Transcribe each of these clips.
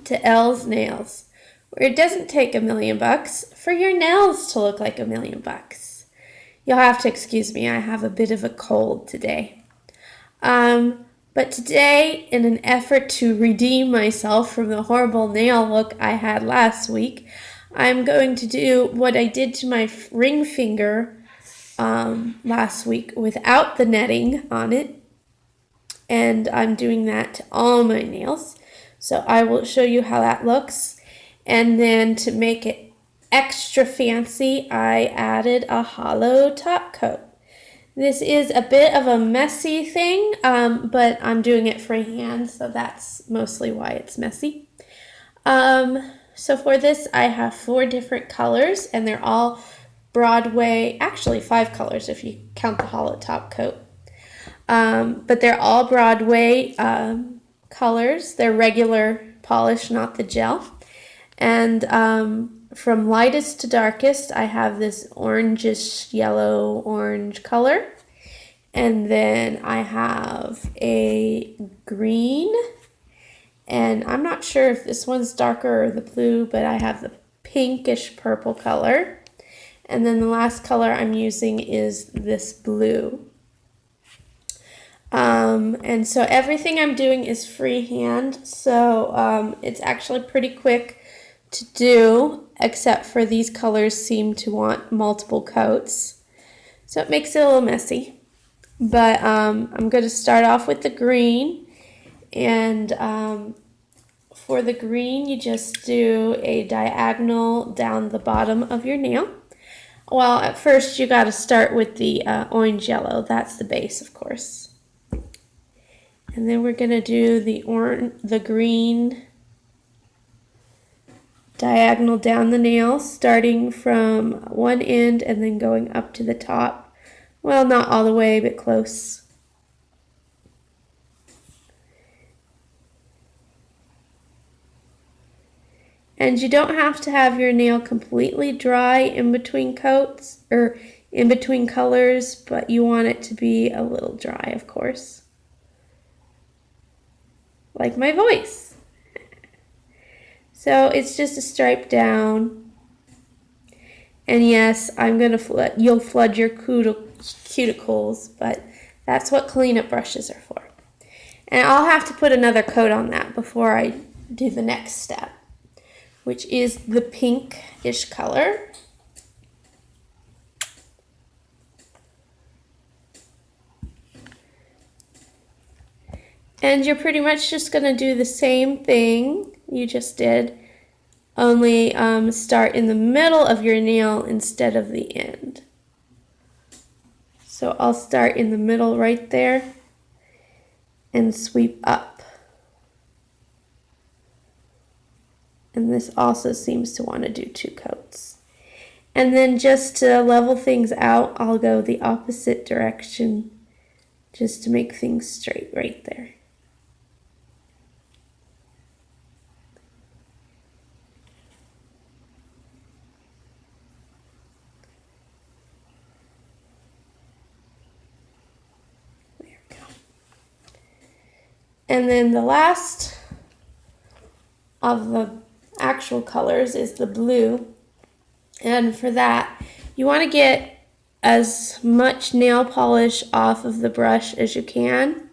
To Elle's Nails, where it doesn't take $1,000,000 for your nails to look like $1,000,000. You'll have to excuse me, I have a bit of a cold today. But today, in an effort to redeem myself from the horrible nail look I had last week, I'm going to do what I did to my ring finger last week without the netting on it. And I'm doing that to all my nails. So I will show you how that looks. And then to make it extra fancy, I added a hollow top coat. This is a bit of a messy thing, but I'm doing it freehand, so that's mostly why it's messy. So for this, I have 4 different colors, and they're all Broadway, actually 5 colors if you count the hollow top coat. But they're all Broadway colors. They're regular polish, not the gel. And from lightest to darkest, I have this orangish yellow orange color. And then I have a green. And I'm not sure if this one's darker or the blue, but I have the pinkish purple color. And then the last color I'm using is this blue. And so everything I'm doing is freehand, so it's actually pretty quick to do, except for these colors seem to want multiple coats. So it makes it a little messy. But I'm going to start off with the green, and for the green you just do a diagonal down the bottom of your nail. Well, at first you got to start with the orange yellow. That's the base, of course. And then we're going to do the green diagonal down the nail, starting from one end and then going up to the top. Well, not all the way, but close. And you don't have to have your nail completely dry in between coats or in between colors, but you want it to be a little dry, of course. Like my voice. So it's just a stripe down. And yes, I'm going to you'll flood your cuticles, but that's what cleanup brushes are for. And I'll have to put another coat on that before I do the next step, which is the pinkish color. And you're pretty much just going to do the same thing you just did, only start in the middle of your nail instead of the end. So I'll start in the middle right there and sweep up. And this also seems to want to do 2 coats. And then just to level things out, I'll go the opposite direction just to make things straight right there. And then the last of the actual colors is the blue. And for that, you want to get as much nail polish off of the brush as you can.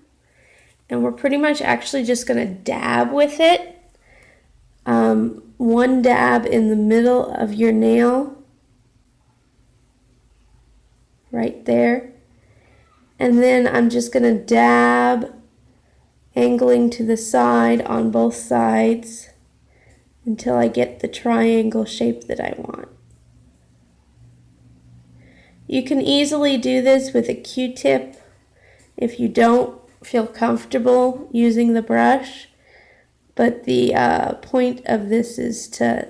And we're pretty much actually just going to dab with it. 1 dab in the middle of your nail. Right there. And then I'm just going to dab, angling to the side on both sides until I get the triangle shape that I want. You can easily do this with a Q-tip if you don't feel comfortable using the brush, but the point of this is to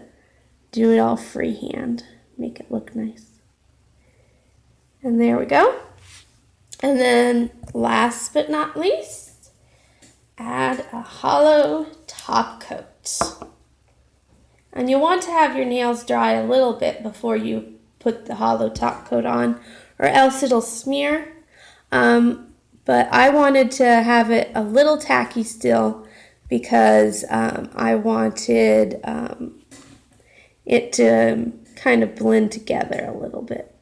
do it all freehand, make it look nice. And there we go. And then last but not least, add a hollow top coat. And you'll want to have your nails dry a little bit before you put the hollow top coat on, or else it'll smear. But I wanted to have it a little tacky still, because I wanted it to kind of blend together a little bit.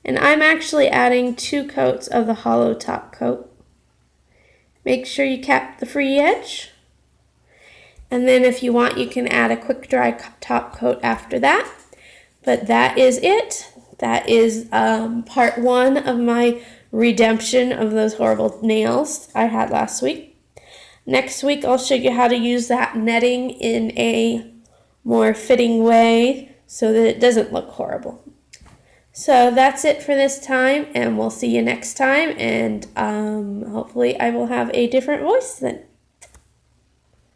And I'm actually adding 2 coats of the hollow top coat. Make sure you cap the free edge. And then if you want, you can add a quick dry top coat after that. But that is it. That is part 1 of my redemption of those horrible nails I had last week. Next week, I'll show you how to use that netting in a more fitting way so that it doesn't look horrible. So that's it for this time, and we'll see you next time, and hopefully I will have a different voice then.